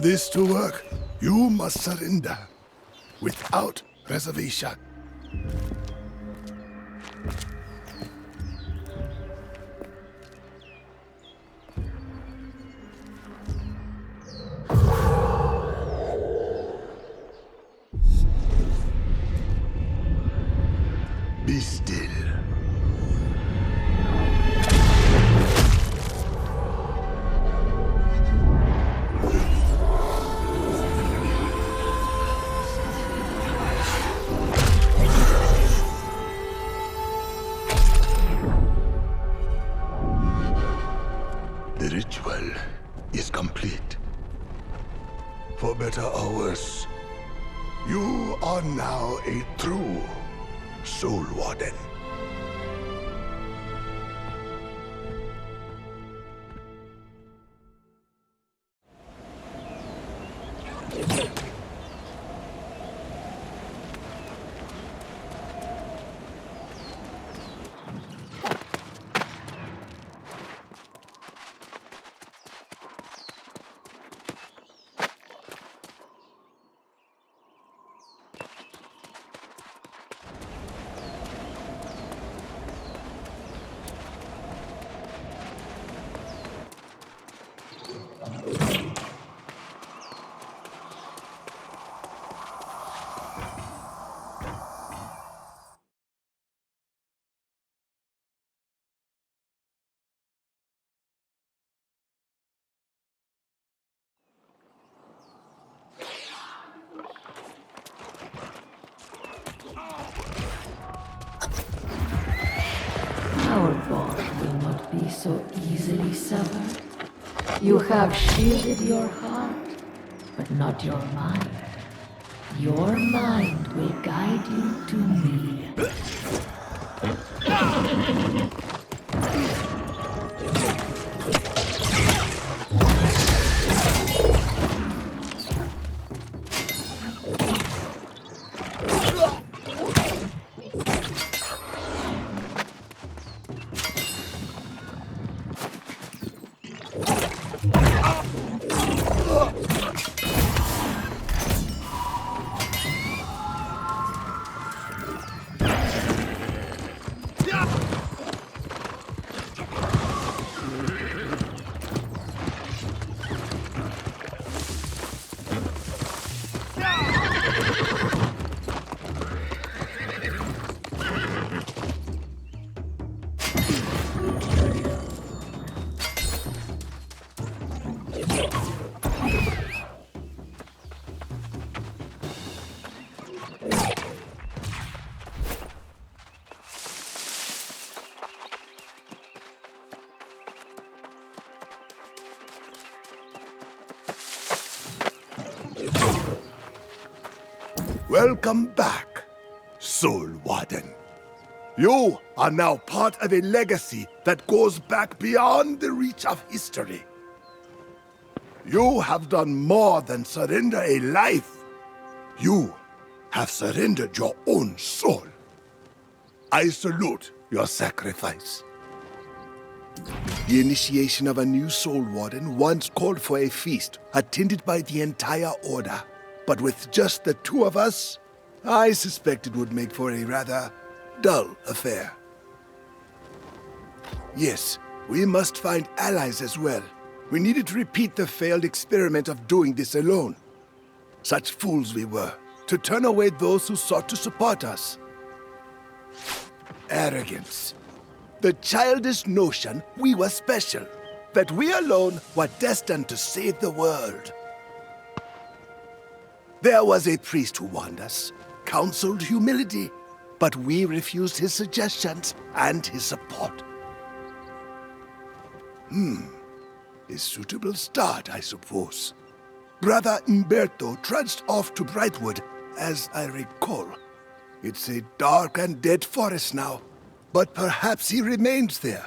For this to work, you must surrender without reservation. Be still. The ritual is complete. For better or worse, you are now a true Soul Warden. Our bond will not be so easily severed. You have shielded your heart, but not your mind. Your mind will guide you to me. Welcome back, Soul Warden. You are now part of a legacy that goes back beyond the reach of history. You have done more than surrender a life. You have surrendered your own soul. I salute your sacrifice. The initiation of a new Soul Warden once called for a feast, attended by the entire Order. But with just the two of us, I suspect it would make for a rather dull affair. Yes, we must find allies as well. We needed to repeat the failed experiment of doing this alone. Such fools we were, to turn away those who sought to support us. Arrogance. The childish notion we were special, that we alone were destined to save the world. There was a priest who warned us, counseled humility, but we refused his suggestions and his support. A suitable start, I suppose. Brother Umberto trudged off to Brightwood, as I recall. It's a dark and dead forest now, but perhaps he remains there.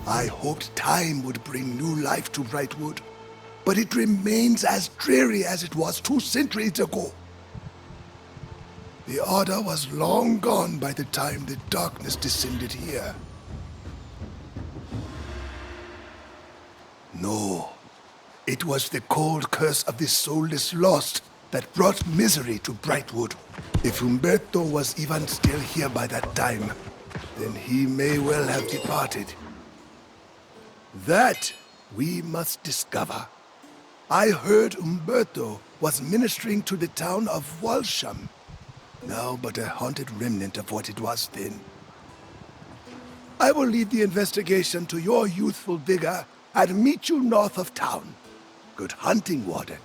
I hoped time would bring new life to Brightwood, but it remains as dreary as it was 2 centuries ago. The Order was long gone by the time the darkness descended here. No, it was the cold curse of the soulless lost that brought misery to Brightwood. If Umberto was even still here by that time, then he may well have departed. That we must discover. I heard Umberto was ministering to the town of Walsham, now but a haunted remnant of what it was then. I will leave the investigation to your youthful vigor and meet you north of town. Good hunting, Warden.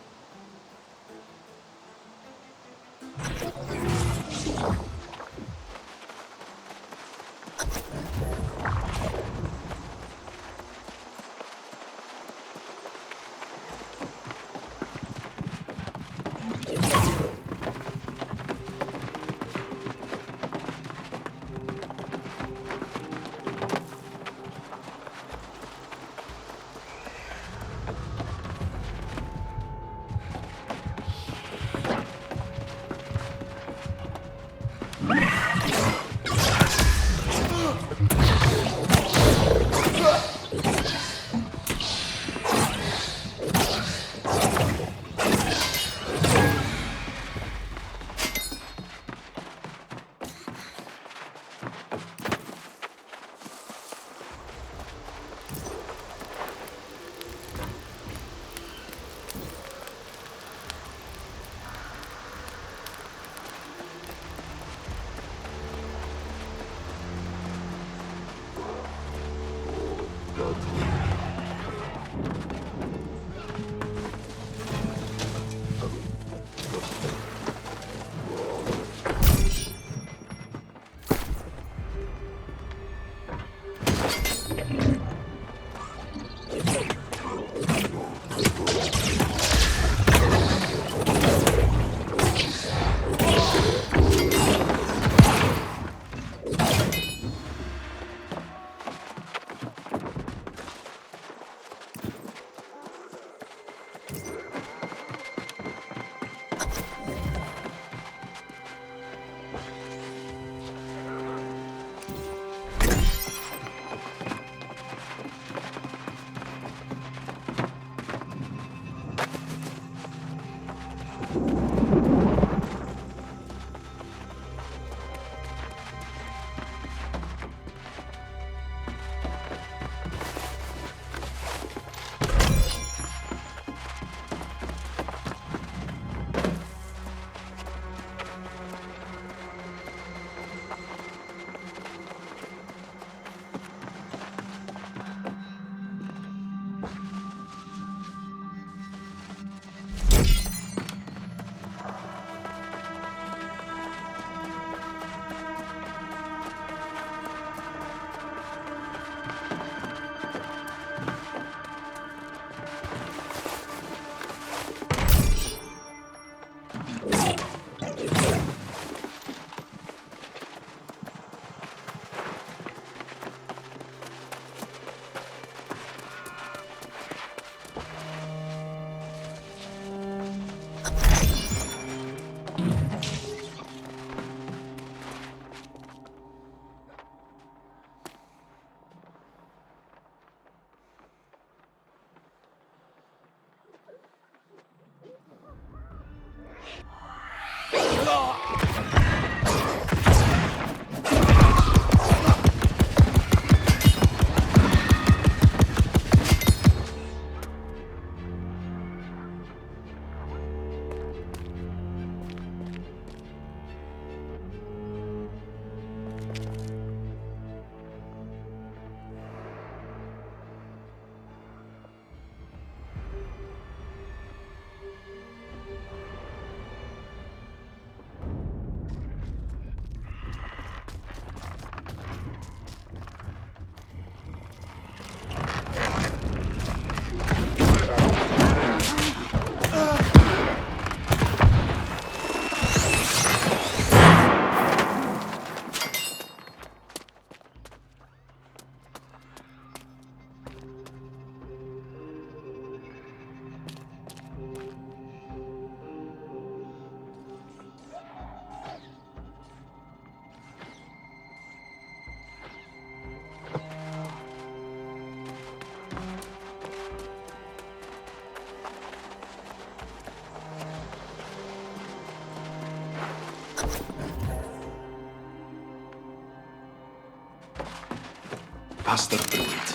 Pastor Druid,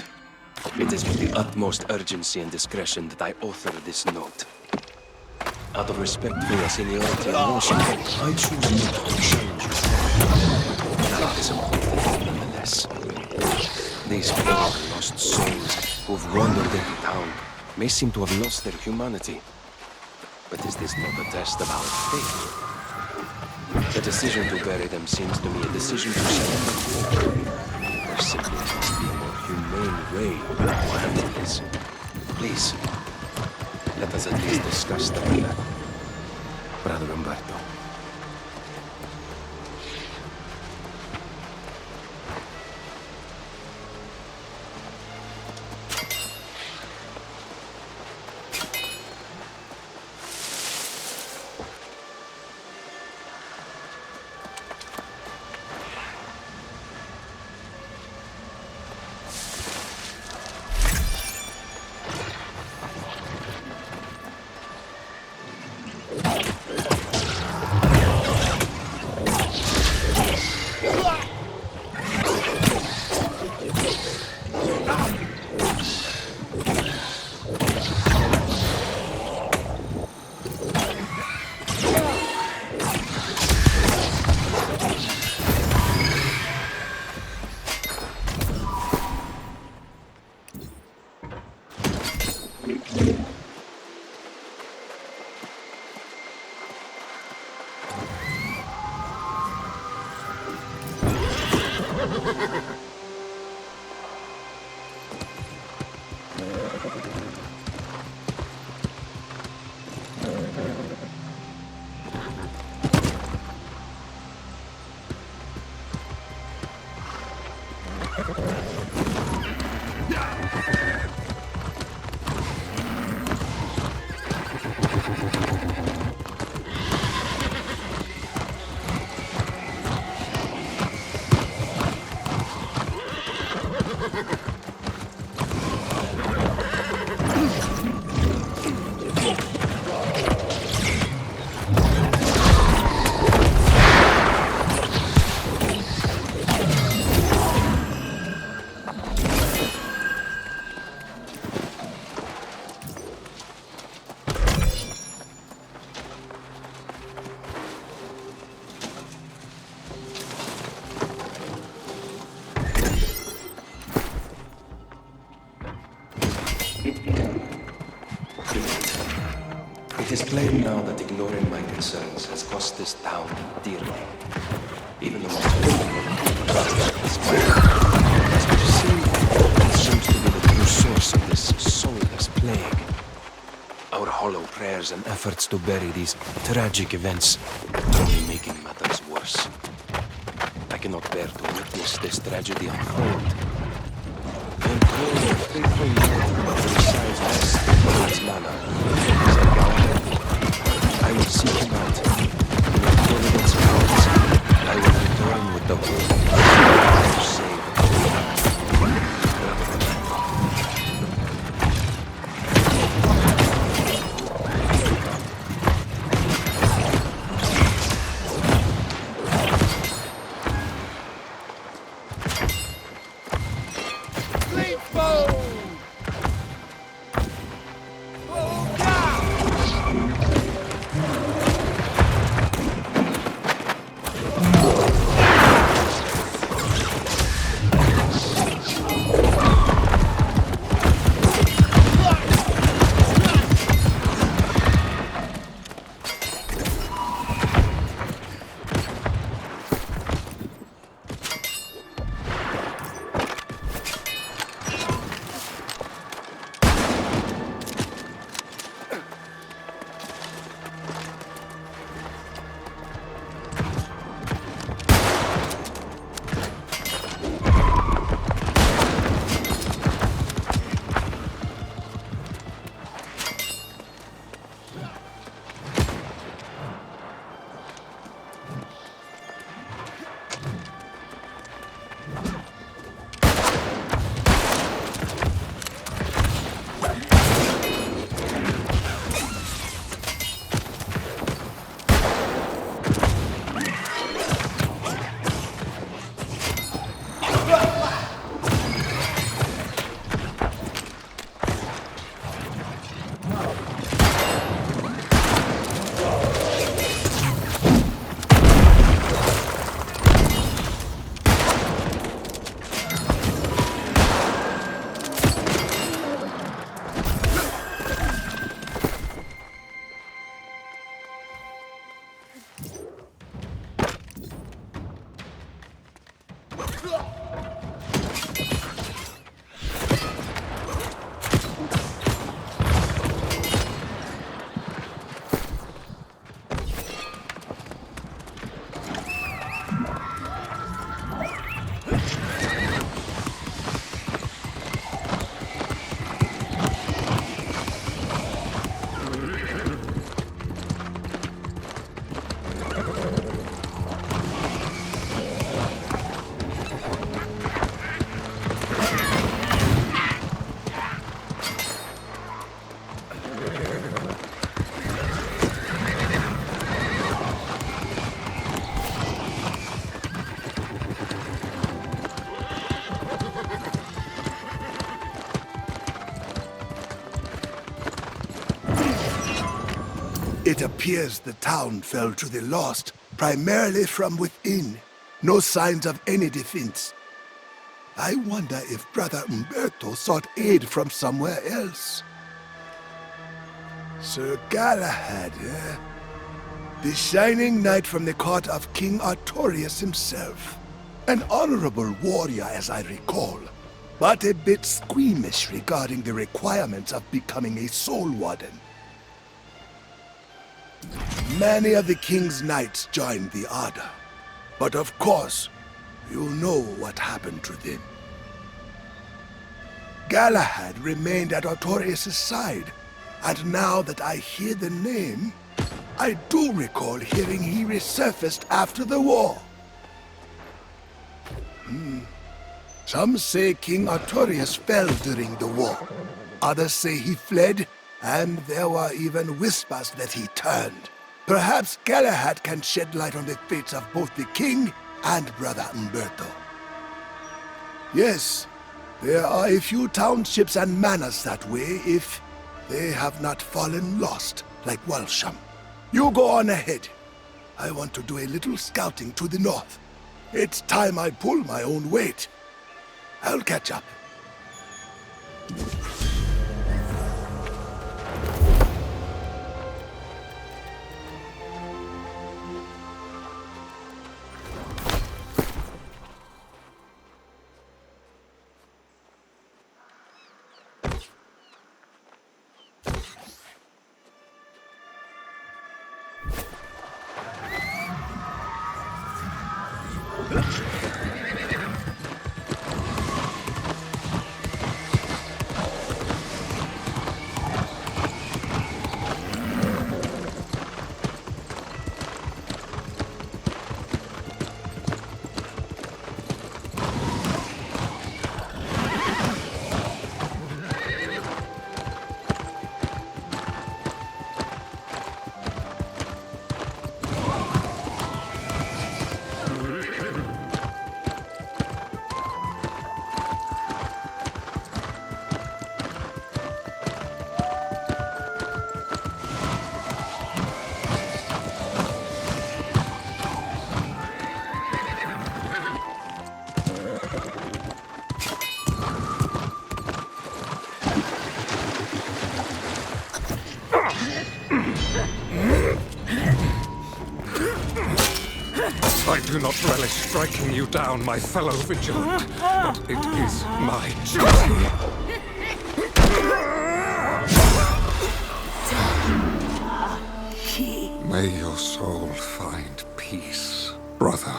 it is with the utmost urgency and discretion that I author this note. Out of respect for your seniority and worship, I choose not to challenge you. But I'm disappointed nonetheless. These poor lost souls who've wandered into town may seem to have lost their humanity. But is this not a test of our faith? The decision to bury them seems to me a decision to celebrate. There simply must be a more humane way to handle this. Please, let us at least discuss the matter. Brother Umberto. It is plain now that ignoring my concerns has cost this town dearly. Even the most as we see, it seems to be the true source of this soulless plague. Our hollow prayers and efforts to bury these tragic events are only making matters worse. I cannot bear to witness this tragedy unfold. I am praying a faithful Lord that resides west of his manor. I will seek him out. In your providence powers, I will return with the hope to save It appears the town fell to the lost, primarily from within. No signs of any defense. I wonder if Brother Umberto sought aid from somewhere else. Sir Galahad, eh? The Shining Knight from the court of King Artorius himself. An honorable warrior, as I recall, but a bit squeamish regarding the requirements of becoming a Soul Warden. Many of the king's knights joined the Order, but of course, you know what happened to them. Galahad remained at Artorius' side, and now that I hear the name, I do recall hearing he resurfaced after the war. Some say King Artorius fell during the war. Others say he fled, and there were even whispers that he turned. Perhaps Galahad can shed light on the fates of both the king and Brother Umberto. Yes, there are a few townships and manors that way if they have not fallen lost, like Walsham. You go on ahead. I want to do a little scouting to the north. It's time I pull my own weight. I'll catch up. I do not relish striking you down, my fellow vigilant, but it is my duty. May your soul find peace, brother.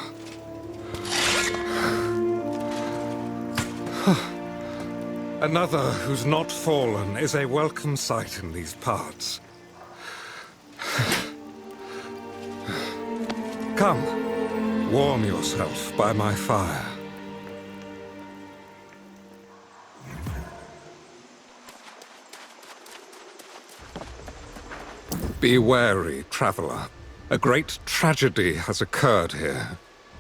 Another who's not fallen is a welcome sight in these parts. Come, warm yourself by my fire. Be wary, traveler. A great tragedy has occurred here.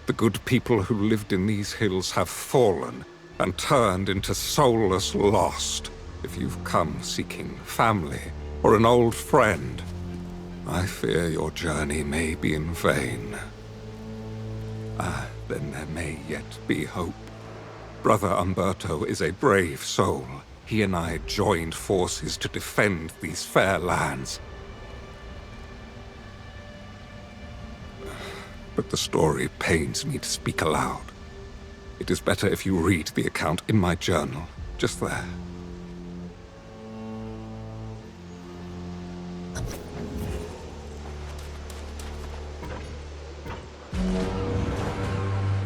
The good people who lived in these hills have fallen and turned into soulless lost. If you've come seeking family or an old friend, I fear your journey may be in vain. Then there may yet be hope. Brother Umberto is a brave soul. He and I joined forces to defend these fair lands. But the story pains me to speak aloud. It is better if you read the account in my journal, just there.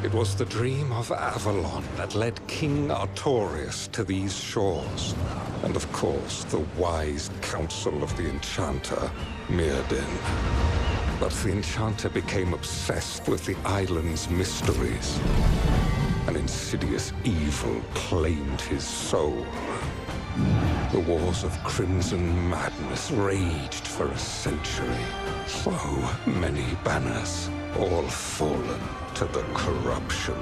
It was the dream of Avalon that led King Artorius to these shores. And of course, the wise counsel of the enchanter, Mirrodin. But the enchanter became obsessed with the island's mysteries. An insidious evil claimed his soul. The wars of crimson madness raged for a century. So many banners, all fallen to the corruption.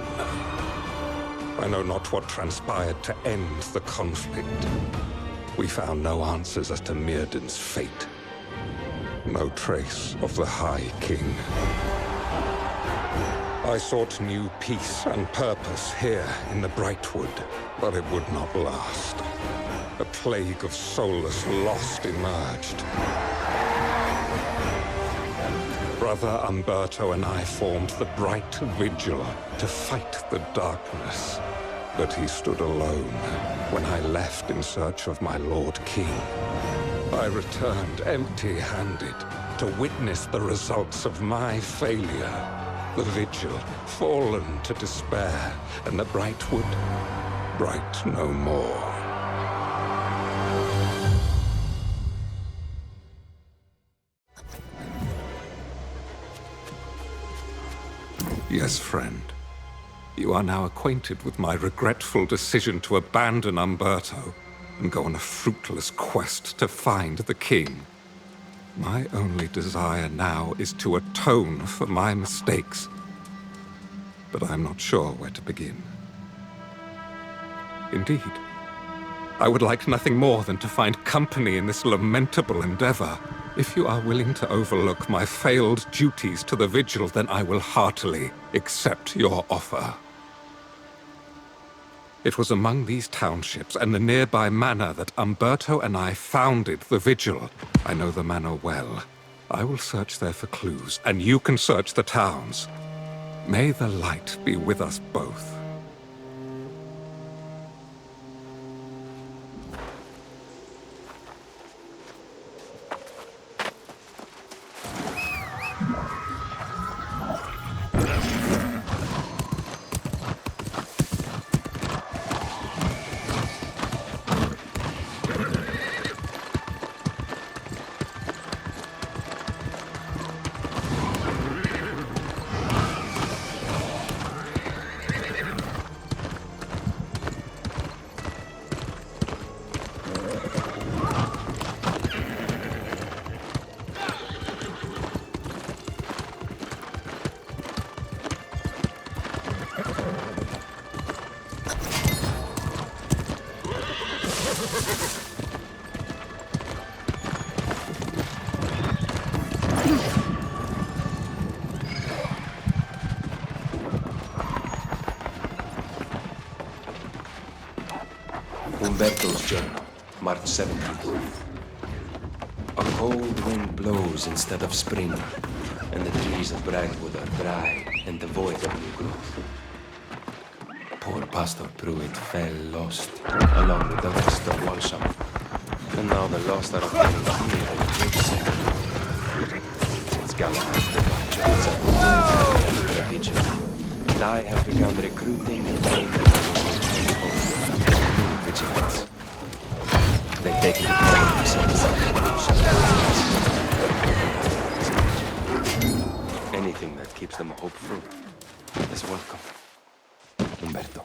I know not what transpired to end the conflict. We found no answers as to Mirrodin's fate. No trace of the High King. I sought new peace and purpose here in the Brightwood, but it would not last. A plague of soulless lost emerged. Brother Umberto and I formed the Bright Vigil to fight the darkness. But he stood alone when I left in search of my Lord King. I returned empty-handed to witness the results of my failure. The Vigil fallen to despair, and the Brightwood bright no more. Yes, friend. You are now acquainted with my regretful decision to abandon Umberto and go on a fruitless quest to find the king. My only desire now is to atone for my mistakes, but I'm not sure where to begin. Indeed, I would like nothing more than to find company in this lamentable endeavor. If you are willing to overlook my failed duties to the Vigil, then I will heartily accept your offer. It was among these townships and the nearby manor that Umberto and I founded the Vigil. I know the manor well. I will search there for clues, and you can search the towns. May the light be with us both. Umberto's journal, March 17th. A cold wind blows instead of spring, and the trees of Brightwood are dry and devoid of new growth. Poor Pastor Pruitt fell lost, along with the rest of Walsham, and now the lost are obtaining here in the great city. Since Galahad the Butcher is a vigil, and I have begun recruiting and training vigilance. They take me to themselves. Anything that keeps them hopeful is welcome. Umberto.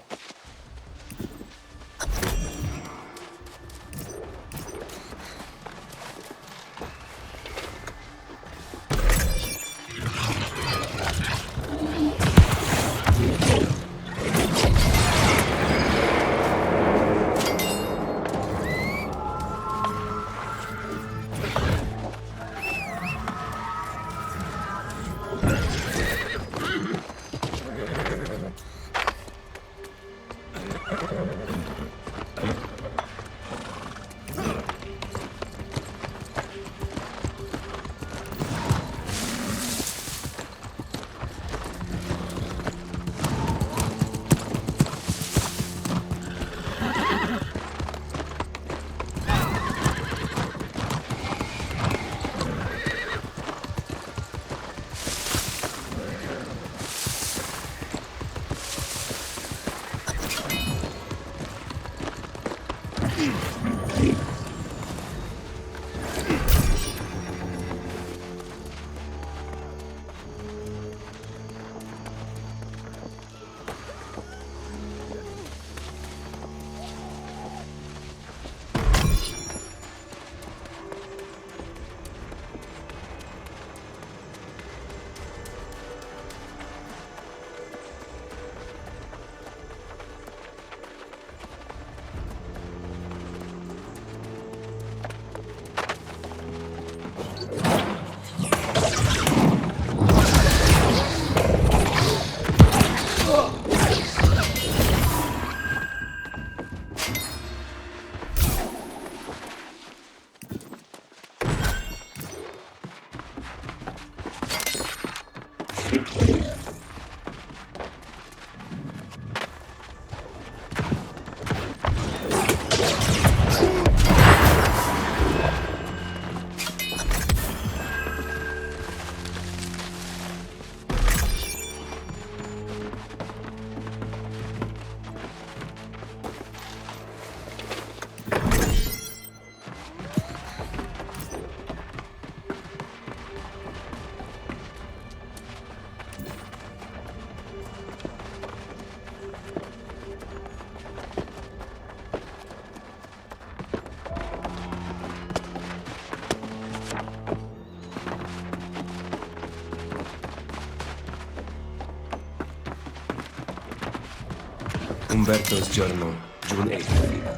Umberto's journal, June 8th.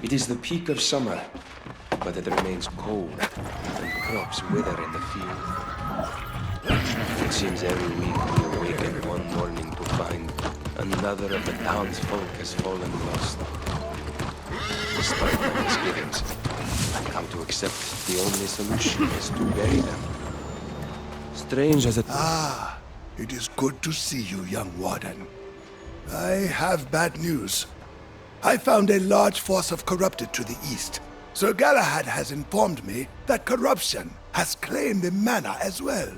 It is the peak of summer, but it remains cold, and crops wither in the field. It seems every week we awaken one morning to find another of the townsfolk has fallen lost. Despite my misgivings, I've come to accept the only solution is to bury them. Strange as it... It is good to see you, young warden. I have bad news. I found a large force of corrupted to the east. Sir Galahad has informed me that corruption has claimed the manor as well.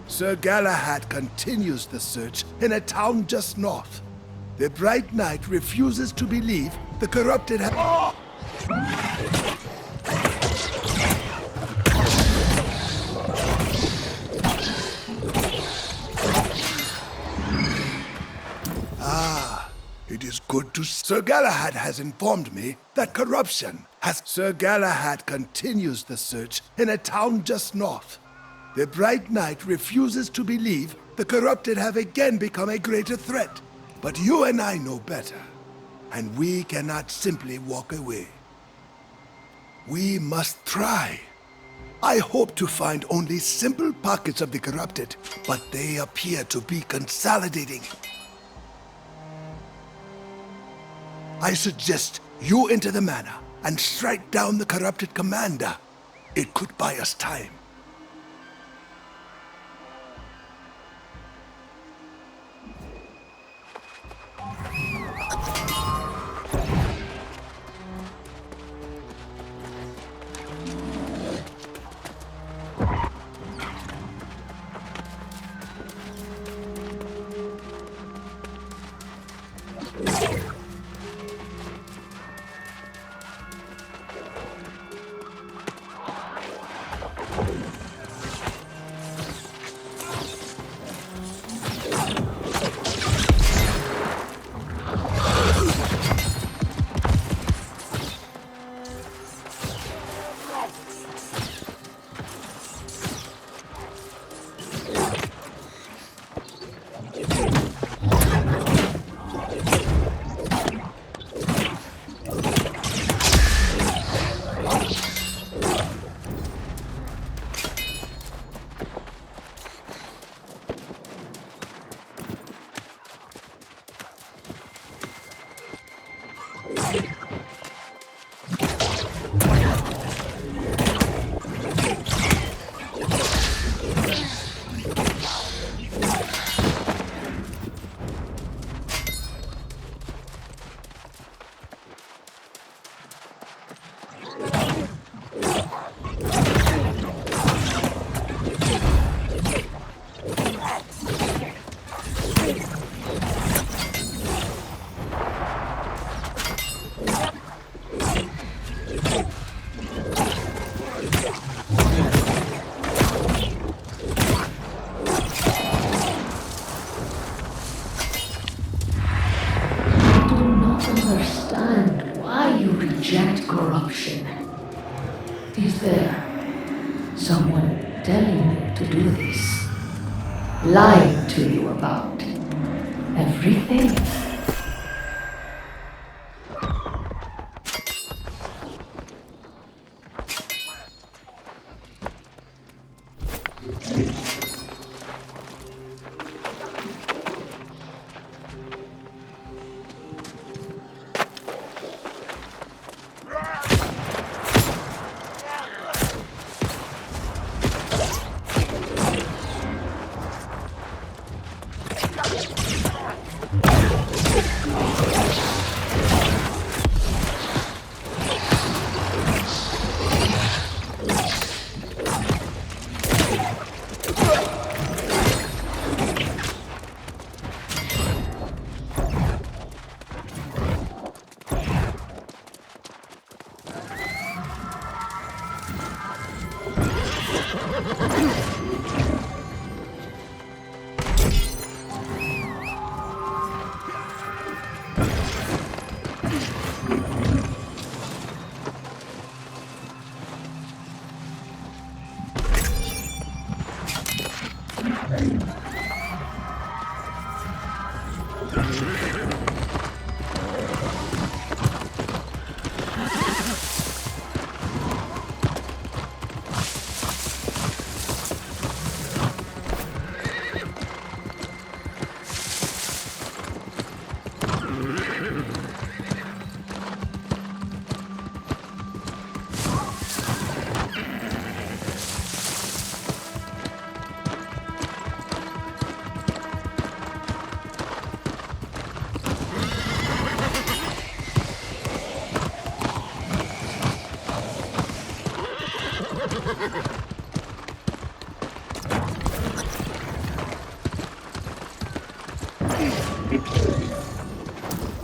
Sir Galahad continues the search in a town just north. The Bright Knight refuses to believe the corrupted have... It is good to... Sir Galahad has informed me that corruption has... Sir Galahad continues the search in a town just north. The Bright Knight refuses to believe the corrupted have again become a greater threat. But you and I know better, and we cannot simply walk away. We must try. I hope to find only simple pockets of the corrupted, but they appear to be consolidating. I suggest you enter the manor and strike down the corrupted commander. It could buy us time. Reject corruption. Is there someone telling you to do this? Lying to you about everything?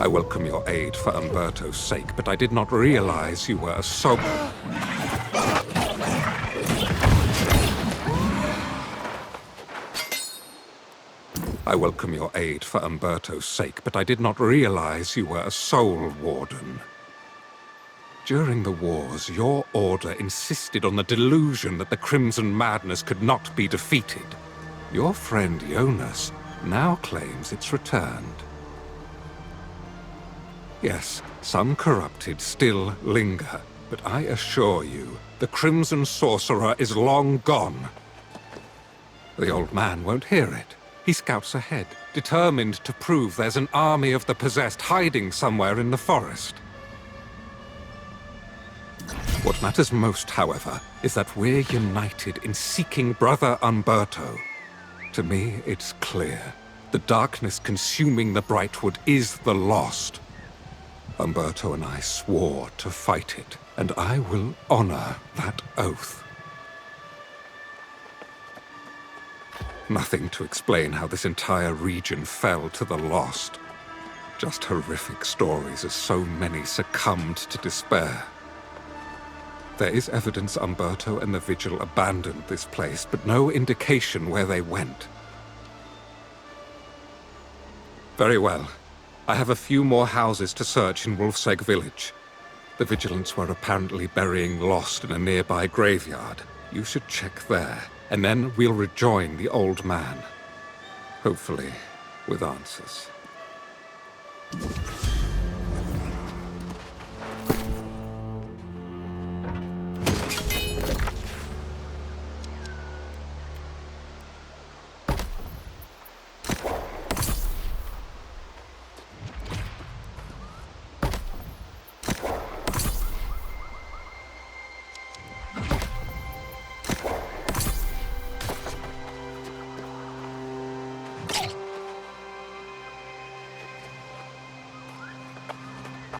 I welcome your aid for Umberto's sake, but I did not realize you were so... I welcome your aid for Umberto's sake, but I did not realize you were a soul warden. During the wars, your order insisted on the delusion that the Crimson Madness could not be defeated. Your friend Jonas now claims it's returned. Yes, some corrupted still linger, but I assure you, the Crimson Sorcerer is long gone. The old man won't hear it. He scouts ahead, determined to prove there's an army of the possessed hiding somewhere in the forest. What matters most, however, is that we're united in seeking Brother Umberto. To me, it's clear. The darkness consuming the Brightwood is the lost. Umberto and I swore to fight it, and I will honor that oath. Nothing to explain how this entire region fell to the lost. Just horrific stories as so many succumbed to despair. There is evidence Umberto and the Vigil abandoned this place, but no indication where they went. Very well. I have a few more houses to search in Wolfsegg village. The Vigilants were apparently burying Lost in a nearby graveyard. You should check there, and then we'll rejoin the old man. Hopefully, with answers.